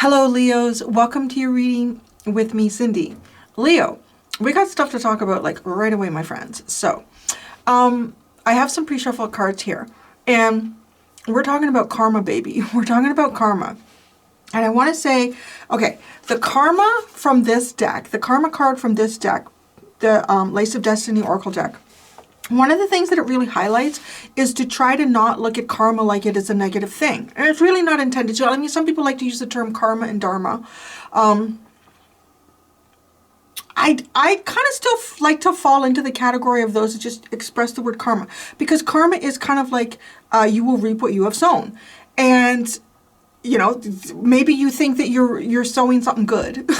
Hello, Leos. Welcome to your reading with me, Cindy. Leo, we got stuff to talk about like right away, my friends. So, I have some pre-shuffled cards here, and we're talking about karma, baby. We're talking about karma. And I want to say, okay, the karma from this deck, the karma card from this deck, the Lace of Destiny Oracle deck, one of the things that it really highlights is to try to not look at karma like it is a negative thing. And it's really not intended to. I mean, some people like to use the term karma and dharma. I kind of still like to fall into the category of those that just express the word karma. Because karma is kind of like you will reap what you have sown. And, you know, maybe you think that you're sowing something good.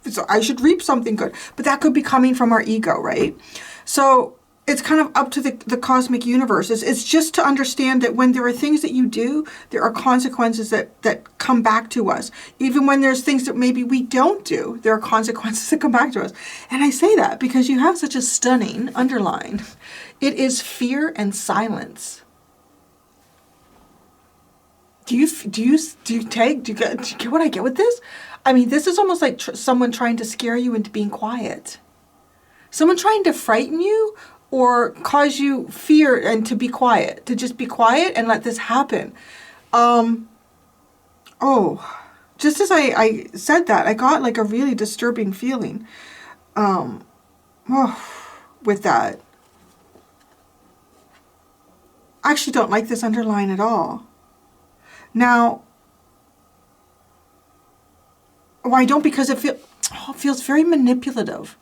So I should reap something good. But that could be coming from our ego, right? So it's kind of up to the cosmic universe. It's just to understand that when there are things that you do, there are consequences that come back to us. Even when there's things that maybe we don't do, there are consequences that come back to us. And I say that because you have such a stunning underline. It is fear and silence. Do you get what I get with this? I mean, this is almost like someone trying to scare you into being quiet. Someone trying to frighten you or cause you fear and to be quiet, to just be quiet and let this happen. Just as I said that, I got like a really disturbing feeling with that. I actually don't like this underline at all. Now, I don't, because it feels very manipulative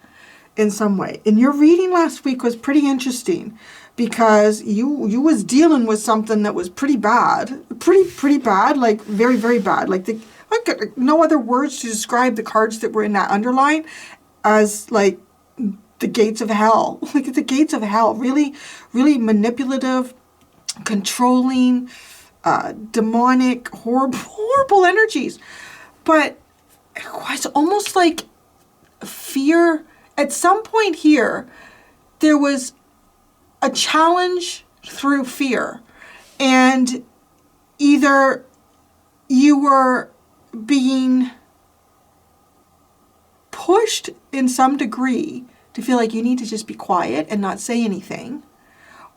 in some way. And your reading last week was pretty interesting because you was dealing with something that was pretty bad, pretty bad, like very, very bad. Like I got no other words to describe the cards that were in that underline as like the gates of hell, like the gates of hell. Really, really manipulative, controlling, demonic, horrible energies. But it's almost like fear. At some point here, there was a challenge through fear. And either you were being pushed in some degree to feel like you need to just be quiet and not say anything,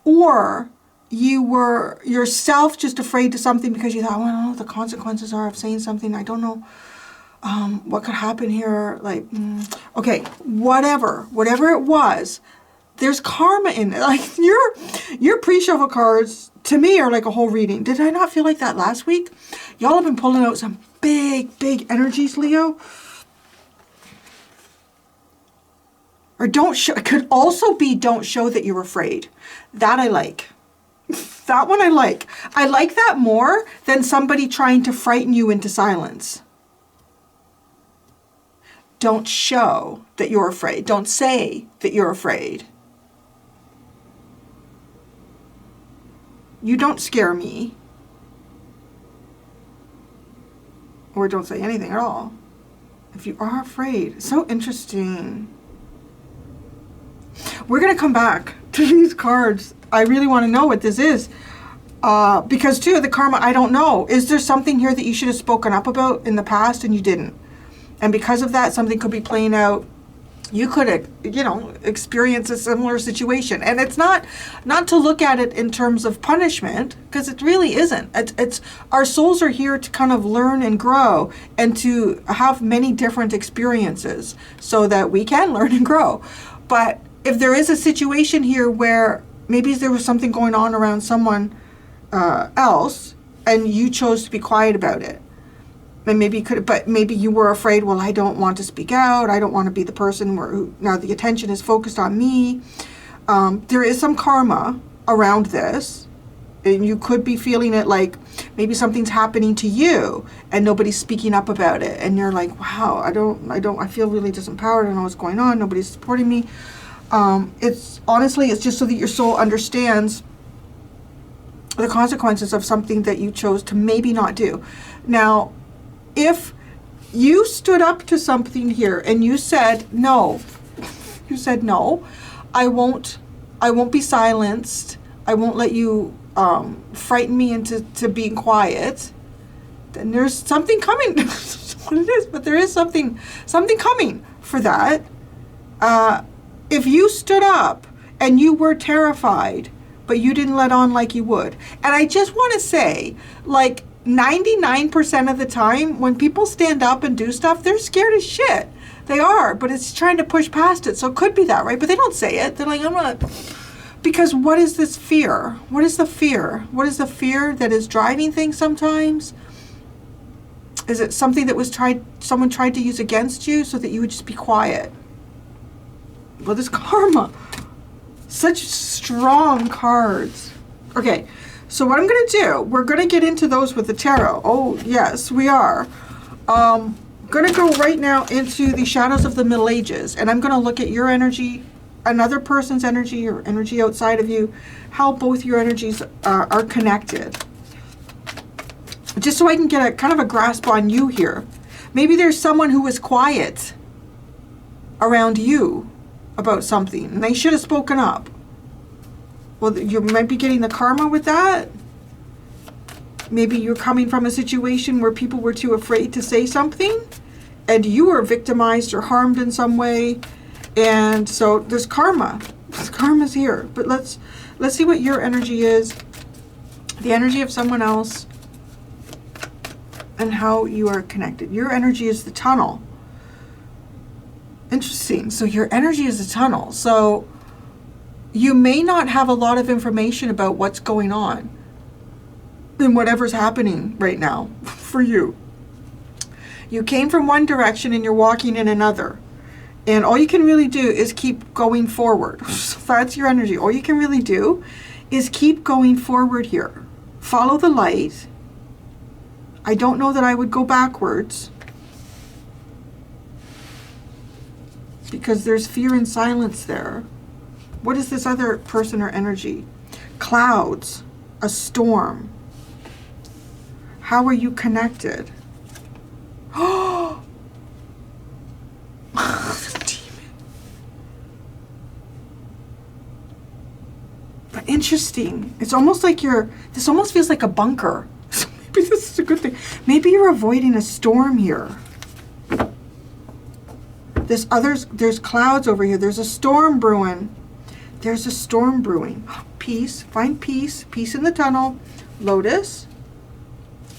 or you were yourself just afraid to something because you thought, well, I don't know what the consequences are of saying something. I don't know what could happen here. Like, okay, whatever it was, there's karma in it. Like your pre-shuffle cards to me are like a whole reading. Did I not feel like that last week? Y'all have been pulling out some big energies, Leo. Or don't show. It could also be don't show that you're afraid. That I like. That one I like. I like that more than somebody trying to frighten you into silence. Don't show that you're afraid. Don't say that you're afraid. You don't scare me. Or don't say anything at all. If you are afraid. So interesting. We're going to come back to these cards. I really want to know what this is. Because too, the karma, I don't know. Is there something here that you should have spoken up about in the past and you didn't? And because of that, something could be playing out. You could, experience a similar situation. And it's not to look at it in terms of punishment, because it really isn't. It's our souls are here to kind of learn and grow and to have many different experiences so that we can learn and grow. But if there is a situation here where maybe there was something going on around someone else and you chose to be quiet about it, and maybe you were afraid, well, I don't want to speak out. I don't want to be the person who now the attention is focused on me. There is some karma around this. And you could be feeling it like maybe something's happening to you and nobody's speaking up about it. And you're like, wow, I feel really disempowered. I don't know what's going on. Nobody's supporting me. It's just so that your soul understands the consequences of something that you chose to maybe not do. Now, if you stood up to something here and you said no, I won't be silenced. I won't let you frighten me into being quiet. Then there's something coming. what it is, but there is something coming for that. If you stood up and you were terrified, but you didn't let on like you would. And I just want to say, like 99% of the time, when people stand up and do stuff, they're scared as shit. They are, but it's trying to push past it. So it could be that, right? But they don't say it. They're like, I'm not. Because what is this fear? What is the fear? What is the fear that is driving things sometimes? Is it something that someone tried to use against you so that you would just be quiet? Well, this karma. Such strong cards. Okay, so what I'm going to do, we're going to get into those with the tarot. Oh, yes, we are. Going to go right now into the shadows of the Middle Ages, and I'm going to look at your energy, another person's energy, or energy outside of you, how both your energies are connected. Just so I can get a kind of a grasp on you here. Maybe there's someone who was quiet around you about something, and they should have spoken up. Well, you might be getting the karma with that. Maybe you're coming from a situation where people were too afraid to say something, and you were victimized or harmed in some way, and so there's karma. This karma's here. But let's see what your energy is, the energy of someone else, and how you are connected. Your energy is the tunnel. Interesting. So your energy is a tunnel. So you may not have a lot of information about what's going on in whatever's happening right now for you. You came from one direction and you're walking in another. And all you can really do is keep going forward. So that's your energy. All you can really do is keep going forward here. Follow the light. I don't know that I would go backwards, because there's fear and silence there. What is this other person or energy? Clouds, a storm. How are you connected? Oh, demon. But interesting. It's almost like this almost feels like a bunker. So maybe this is a good thing. Maybe you're avoiding a storm here. There's clouds over here. There's a storm brewing. There's a storm brewing. Peace. Find peace. Peace in the tunnel. Lotus.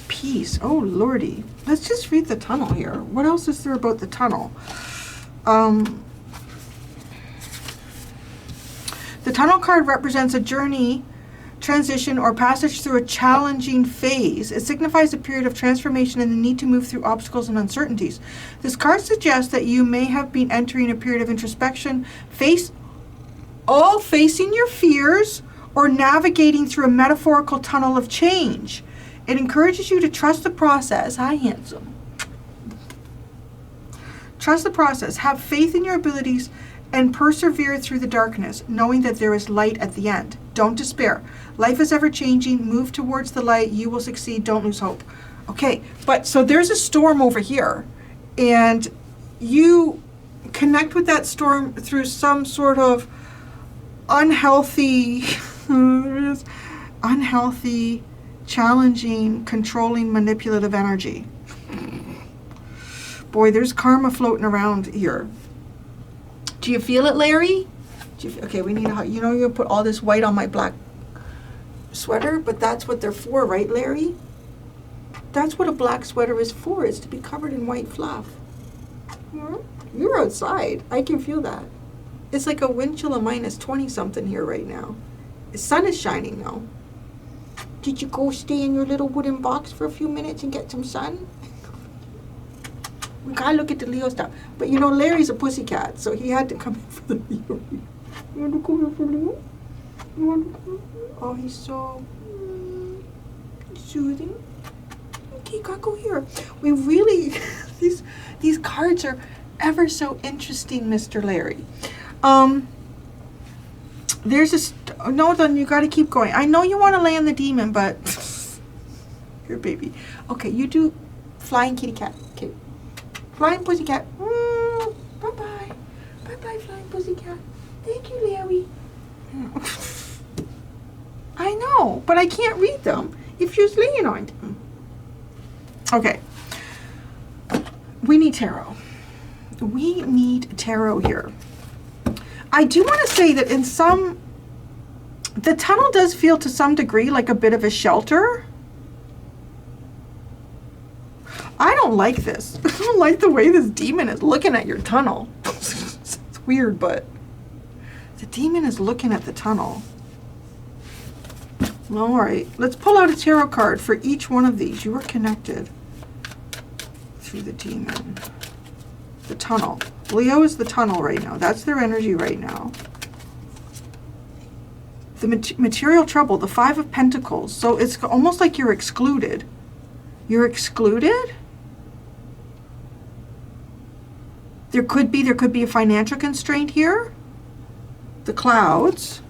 Peace. Oh, lordy. Let's just read the tunnel here. What else is there about the tunnel? The tunnel card represents a journey, transition, or passage through a challenging phase. It signifies a period of transformation and the need to move through obstacles and uncertainties. This card suggests that you may have been entering a period of introspection, facing your fears, or navigating through a metaphorical tunnel of change. It encourages you to trust the process. Hi, handsome. Trust the process. Have faith in your abilities and persevere through the darkness, knowing that there is light at the end. Don't despair. Life is ever changing. Move towards the light. You will succeed. Don't lose hope. Okay, but so there's a storm over here, and you connect with that storm through some sort of unhealthy, challenging, controlling, manipulative energy. Boy, there's karma floating around here. Do you feel it, Larry? Okay, we need to, you put all this white on my black sweater, but that's what they're for, right, Larry? That's what a black sweater is for, is to be covered in white fluff. You're outside. I can feel that. It's like a wind chill of -20-something here right now. The sun is shining, though. Did you go stay in your little wooden box for a few minutes and get some sun? We gotta look at the Leo stuff. But Larry's a pussycat, so he had to come in for the Leo. You want to come in for Leo? You want to come in? Oh, he's so soothing. Okay, gotta go here. We really, these cards are ever so interesting, Mr. Larry. There's no, then you got to keep going. I know you want to land the demon, but here, baby. Okay, you do flying kitty cat. Okay, flying pussycat. Bye bye, bye bye, flying pussycat. Thank you, Larry. I know, but I can't read them if you're laying on them. Okay. We need tarot. We need tarot here. I do want to say that the tunnel does feel to some degree like a bit of a shelter. I don't like this. I don't like the way this demon is looking at your tunnel. It's weird, but the demon is looking at the tunnel. All right, let's pull out a tarot card for each one of these. You are connected through the demon. The tunnel. Leo is the tunnel right now. That's their energy right now. The material trouble, the Five of Pentacles. So it's almost like you're excluded. You're excluded? There could be a financial constraint here. The clouds.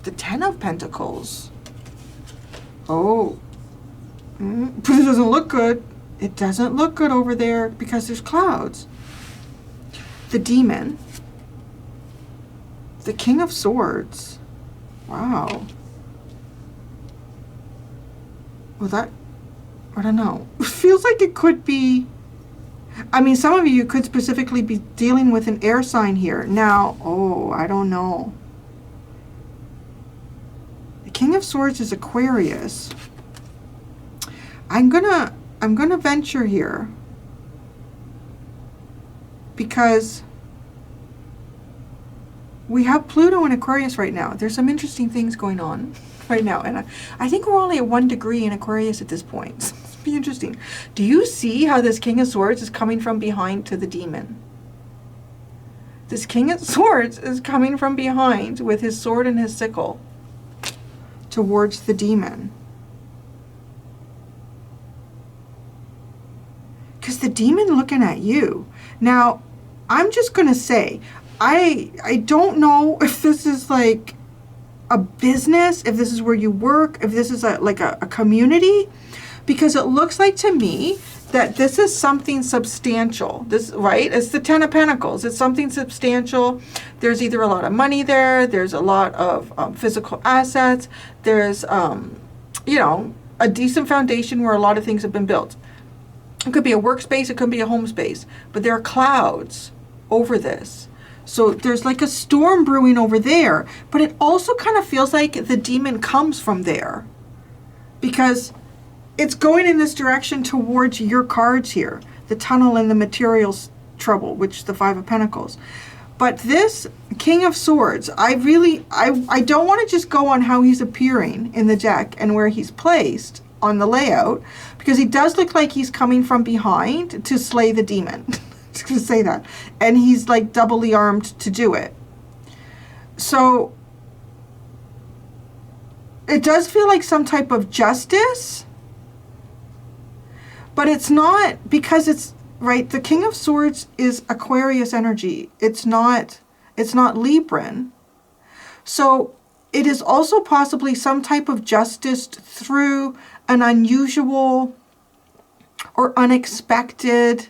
The Ten of Pentacles. Oh. But it doesn't look good. It doesn't look good over there because there's clouds. The Demon. The King of Swords. Wow. Well, that, I don't know. It feels like it could be, I mean, some of you could specifically be dealing with an air sign here. Now, oh, I don't know. The King of Swords is Aquarius. I'm gonna venture here because we have Pluto in Aquarius right now. There's some interesting things going on right now. And I think we're only at 1 degree in Aquarius at this point. So it'll be interesting. Do you see how this King of Swords is coming from behind to the demon? This King of Swords is coming from behind with his sword and his sickle towards the demon. Because the demon looking at you. Now, I'm just going to say, I don't know if this is like a business, if this is where you work, if this is like a community, because it looks like to me that this is something substantial. This, right? It's the Ten of Pentacles. It's something substantial. There's either a lot of money there. There's a lot of physical assets. There's, you know, a decent foundation where a lot of things have been built. It could be a workspace, it could be a home space, but there are clouds over this. So there's like a storm brewing over there, but it also kind of feels like the demon comes from there because it's going in this direction towards your cards here, the tunnel and the materials trouble, which is the Five of Pentacles. But this King of Swords, I don't want to just go on how he's appearing in the deck and where he's placed on the layout, because he does look like he's coming from behind to slay the demon. Just gonna say that. And he's like doubly armed to do it. So it does feel like some type of justice, but it's not, because it's right, the King of Swords is Aquarius energy. It's not Libran. So it is also possibly some type of justice through an unusual or unexpected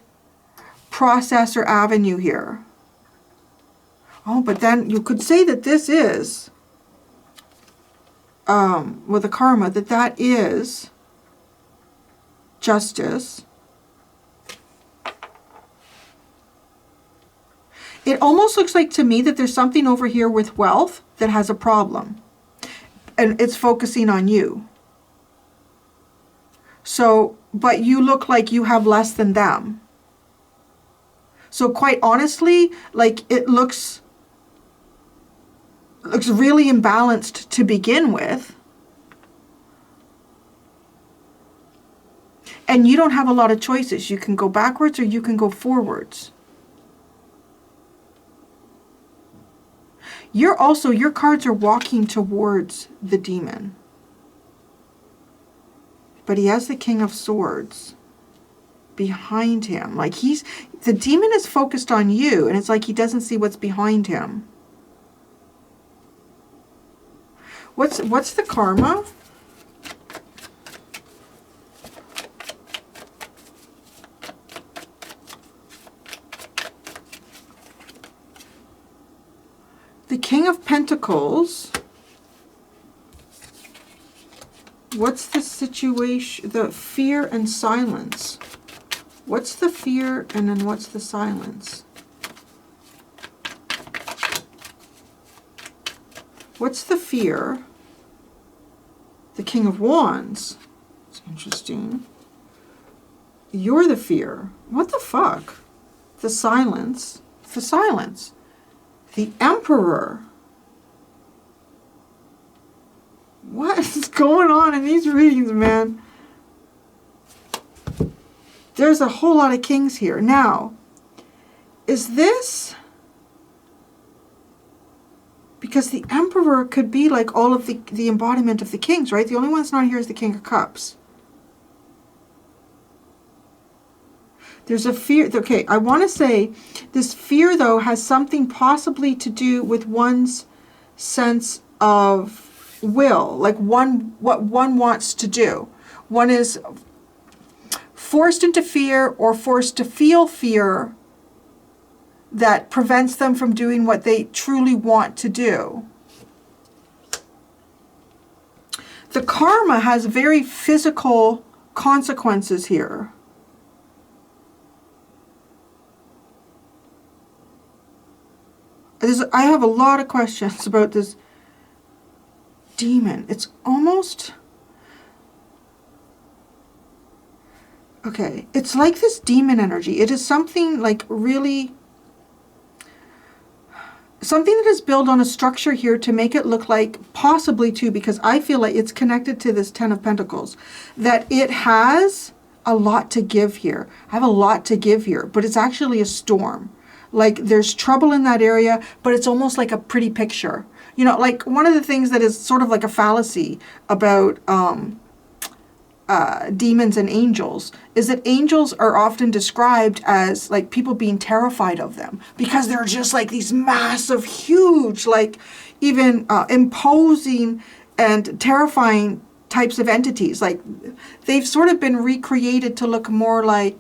process or avenue here. Oh, but then you could say that this is, with the karma, that is justice. It almost looks like to me that there's something over here with wealth that has a problem. And it's focusing on you. So, but you look like you have less than them. So quite honestly, like it looks really imbalanced to begin with. And you don't have a lot of choices. You can go backwards or you can go forwards. Your cards are walking towards the demon. But he has the King of Swords behind him. Like the demon is focused on you, and it's like he doesn't see what's behind him. What's the karma? The King of Pentacles What's the situation, the fear and silence? What's the fear and then what's the silence? What's the fear? The King of Wands. It's interesting. You're the fear. What the fuck? The silence. The silence. The Emperor. What is going on in these readings, man? There's a whole lot of kings here. Now, is this... Because the Emperor could be like all of the embodiment of the kings, right? The only one that's not here is the King of Cups. There's a fear. Okay, I want to say this fear, though, has something possibly to do with one's sense of will, like what one wants to do. One is forced into fear or forced to feel fear that prevents them from doing what they truly want to do. The karma has very physical consequences here. I have a lot of questions about this demon. It's almost... Okay, it's like this demon energy. It is something like really... Something that is built on a structure here to make it look like, possibly too, because I feel like it's connected to this Ten of Pentacles, that it has a lot to give here. I have a lot to give here, but it's actually a storm. Like there's trouble in that area, but it's almost like a pretty picture. You know, like one of the things that is sort of like a fallacy about demons and angels is that angels are often described as like people being terrified of them because they're just like these massive, huge, like even imposing and terrifying types of entities. Like they've sort of been recreated to look more like,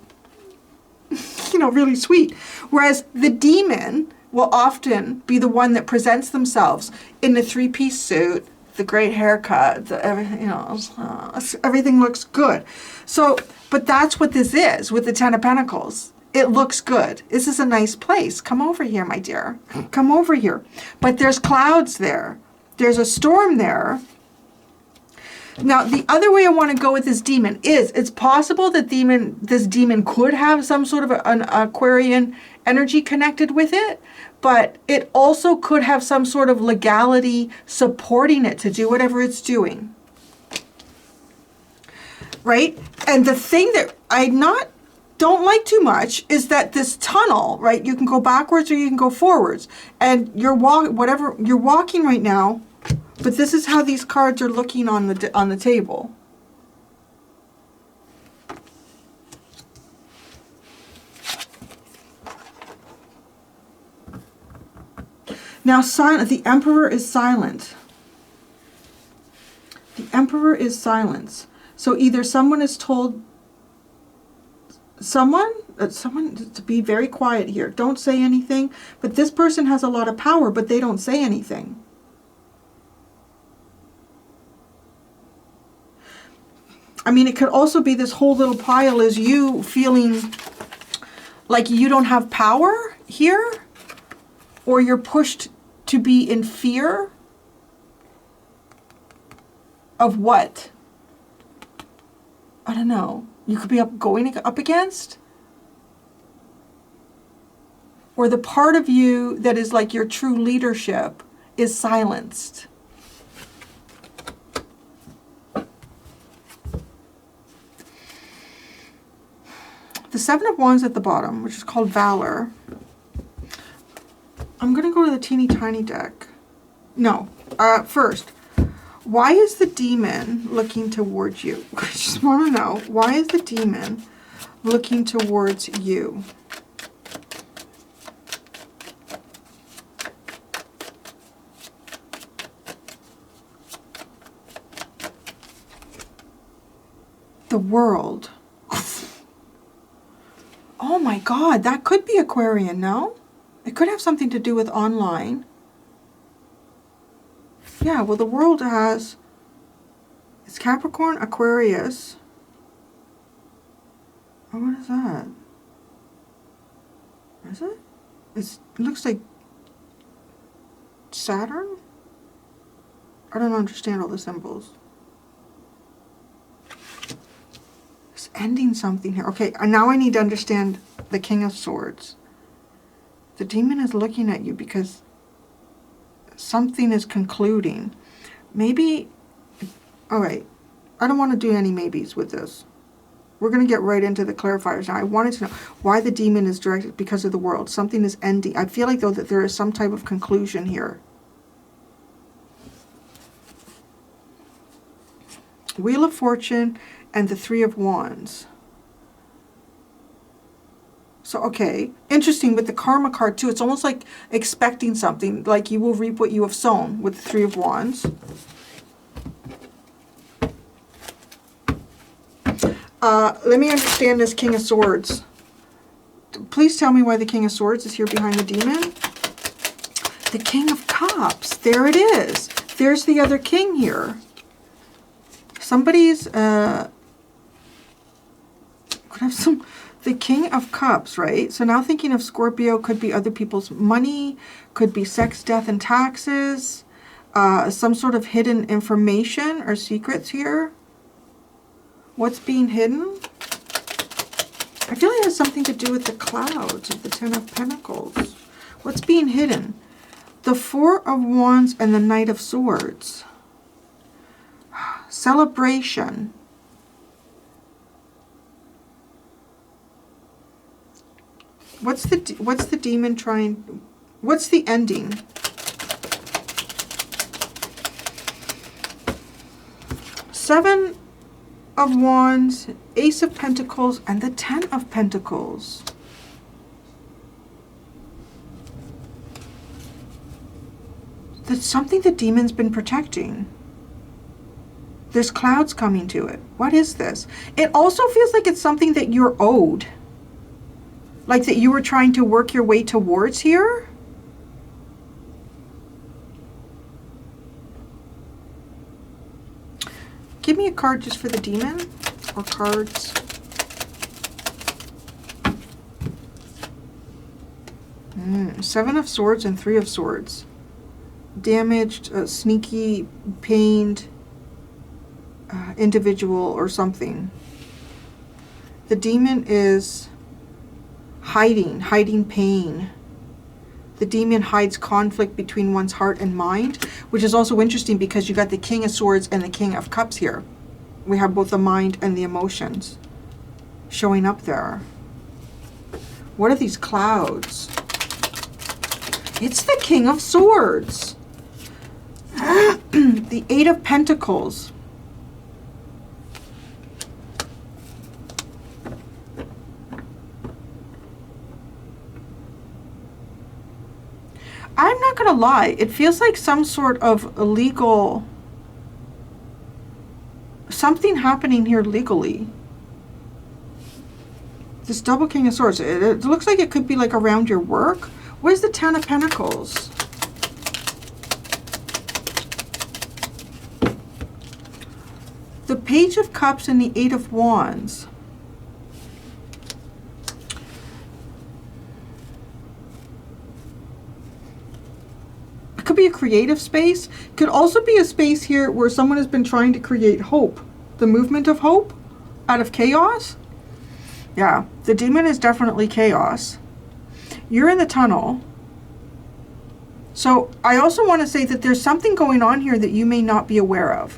you know, really sweet. Whereas the demon will often be the one that presents themselves in the three-piece suit, the great haircut, you know, everything looks good. So, but that's what this is with the Ten of Pentacles. It looks good. This is a nice place. Come over here, my dear. Come over here. But there's clouds there. There's a storm there. Now, the other way I want to go with this demon is it's possible that this demon could have some sort of an Aquarian energy connected with it, but it also could have some sort of legality supporting it to do whatever it's doing. Right? And the thing that I don't like too much is that this tunnel, right? You can go backwards or you can go forwards. And you're walking right now. But this is how these cards are looking on the table. Now, the Emperor is silent. The Emperor is silent. So either someone is told someone to be very quiet here. Don't say anything. But this person has a lot of power, but they don't say anything. I mean, it could also be this whole little pile is you feeling like you don't have power here, or you're pushed to be in fear of what? I don't know. You could be going up against, or the part of you that is like your true leadership is silenced. The Seven of Wands at the bottom, which is called Valor. I'm going to go to the teeny tiny deck. No, first, why is the demon looking towards you? I just want to know, why is the demon looking towards you? The World. Oh my God, that could be Aquarian, no? It could have something to do with online. Yeah, well, the World has It's Capricorn, Aquarius. Oh, what is that? Is it? It looks like Saturn? I don't understand all the symbols. It's ending something here. Okay, now I need to understand the King of Swords. The demon is looking at you because something is concluding. Maybe, all right, I don't want to do any maybes with this. We're going to get right into the clarifiers now. I wanted to know why the demon is directed because of the world. Something is ending. I feel like, though, that there is some type of conclusion here. Wheel of Fortune and the Three of Wands. So, okay, interesting with the Karma card, too. It's almost like expecting something, like you will reap what you have sown with the Three of Wands. Let me understand this King of Swords. Please tell me why the King of Swords is here behind the demon. The King of Cups. There it is. There's the other king here. Somebody's, could have some, the King of Cups, right? So now thinking of Scorpio, could be other people's money, could be sex, death, and taxes, some sort of hidden information or secrets here. What's being hidden? I feel like it has something to do with the clouds of the Ten of Pentacles. What's being hidden? The Four of Wands and the Knight of Swords. Celebration. What's the demon trying? What's the ending? Seven of Wands, Ace of Pentacles, and the Ten of Pentacles. That's something the demon's been protecting. There's clouds coming to it. What is this? It also feels like it's something that you're owed. Like that you were trying to work your way towards here. Give me a card just for the demon, or cards. Seven of Swords and Three of Swords. Damaged, sneaky, pained individual or something. The demon is hiding pain. The demon hides conflict between one's heart and mind, which is also interesting because you got the King of Swords and the King of Cups here. We have both the mind and the emotions showing up there. What are these clouds? It's the King of Swords. The Eight of Pentacles. I'm not going to lie, it feels like some sort of illegal, something happening here legally. This double King of Swords, it looks like it could be like around your work. Where's the Ten of Pentacles? The Page of Cups and the Eight of Wands. Could be a creative space. Could also be a space here where someone has been trying to create hope. The movement of hope out of chaos. Yeah, the demon is definitely chaos. You're in the tunnel. So I also want to say that there's something going on here that you may not be aware of.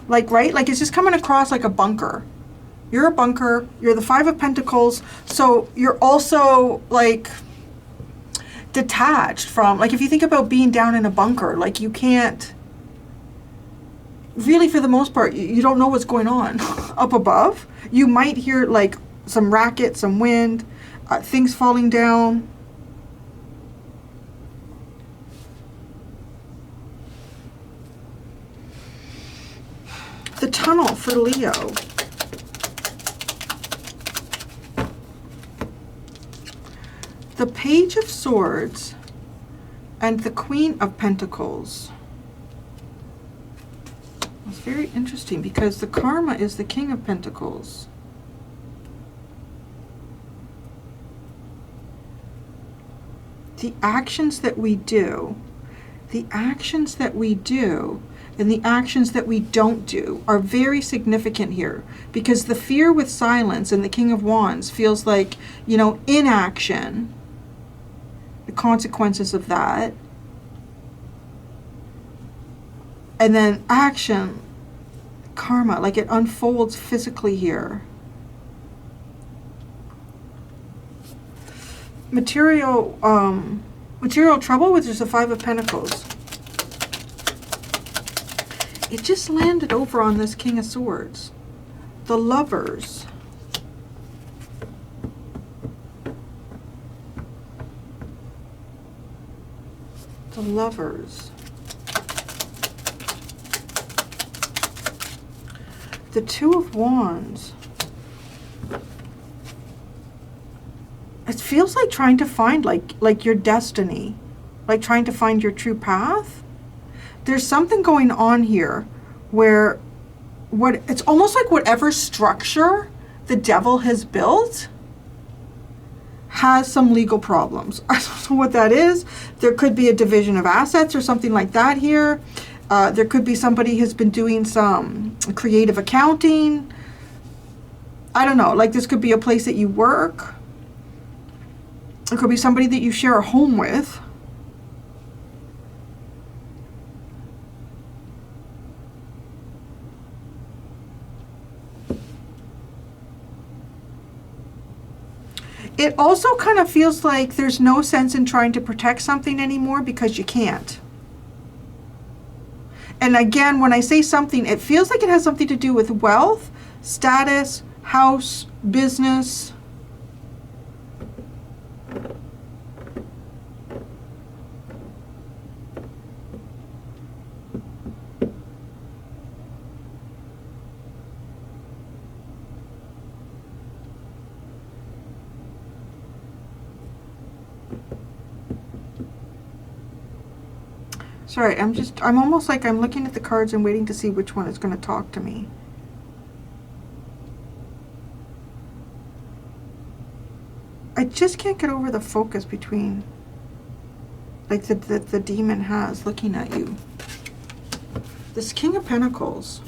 Like, right? Like it's just coming across like a bunker. You're a bunker. You're the Five of Pentacles. So you're also like detached from, like if you think about being down in a bunker, like you can't really, for the most part, you don't know what's going on up above. You might hear like some racket, some wind, things falling down. The tunnel for Leo. The Page of Swords and the Queen of Pentacles. Let's very interesting because the karma is the King of Pentacles. The actions that we do, and the actions that we don't do are very significant here, because the fear with silence and the King of Wands feels like, you know, inaction, the consequences of that, and then action, karma, like it unfolds physically here. Material trouble, which is the Five of Pentacles. It just landed over on this King of Swords. The Lovers. The Lovers. The Two of Wands. It feels like trying to find like your destiny, like trying to find your true path. There's something going on here where it's almost like whatever structure the devil has built has some legal problems. I don't know what that is. There could be a division of assets or something like that here. There could be somebody who's been doing some creative accounting. I don't know, like this could be a place that you work. It could be somebody that you share a home with. It also kind of feels like there's no sense in trying to protect something anymore because you can't. And again, when I say something, it feels like it has something to do with wealth, status, house, business. Sorry, I'm almost like I'm looking at the cards and waiting to see which one is going to talk to me. I just can't get over the focus between, like, the demon has looking at you. This King of Pentacles.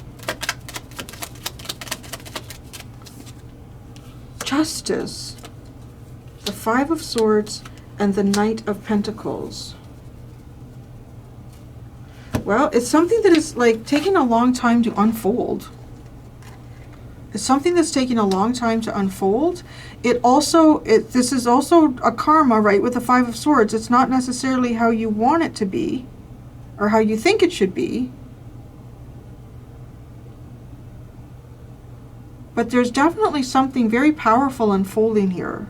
Justice. The Five of Swords and the Knight of Pentacles. Well, it's something that is like taking a long time to unfold. It's something that's taking a long time to unfold. This is also a karma, right, with the Five of Swords. It's not necessarily how you want it to be or how you think it should be. But there's definitely something very powerful unfolding here.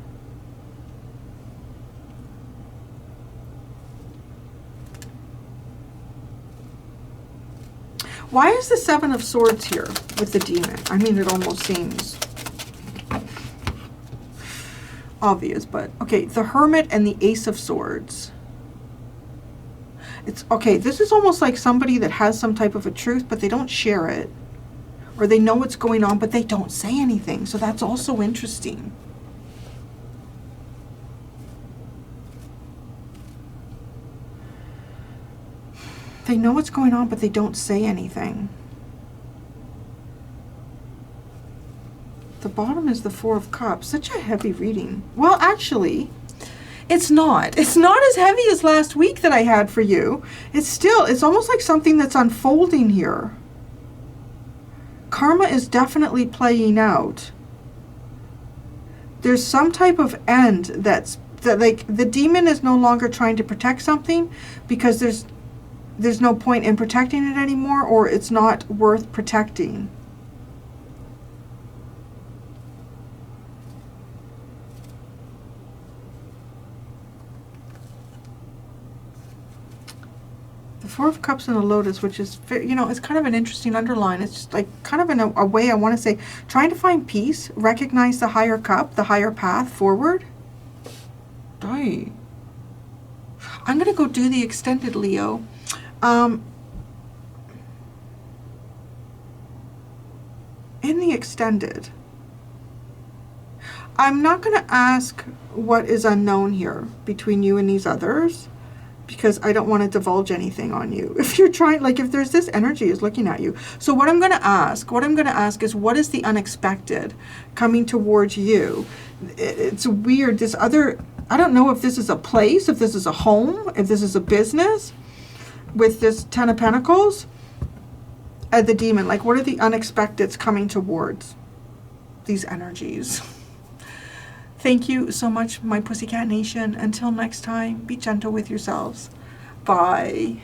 Why is the Seven of Swords here with the demon? I mean, it almost seems obvious, but okay. The Hermit and the Ace of Swords. It's okay. This is almost like somebody that has some type of a truth, but they don't share it. Or they know what's going on, but they don't say anything. So that's also interesting. They know what's going on, but they don't say anything. The bottom is the Four of Cups. Such a heavy reading. Well, actually, it's not. It's not as heavy as last week that I had for you. It's almost like something that's unfolding here. Karma is definitely playing out. There's some type of end that like the demon is no longer trying to protect something because there's no point in protecting it anymore, or it's not worth protecting. The Four of Cups and the Lotus, which is, you know, it's kind of an interesting underline. It's just like kind of in a way I want to say, trying to find peace, recognize the higher cup, the higher path forward. Die. I'm going to go do the extended, Leo. extended. I'm not going to ask what is unknown here between you and these others, because I don't want to divulge anything on you. If you're trying, like if there's this energy is looking at you. So what I'm going to ask is, what is the unexpected coming towards you? It's weird. This other, I don't know if this is a place, if this is a home, if this is a business with this Ten of Pentacles and the demon. Like, what are the unexpecteds coming towards these energies? Thank you so much, my Pussycat Nation. Until next time, be gentle with yourselves. Bye.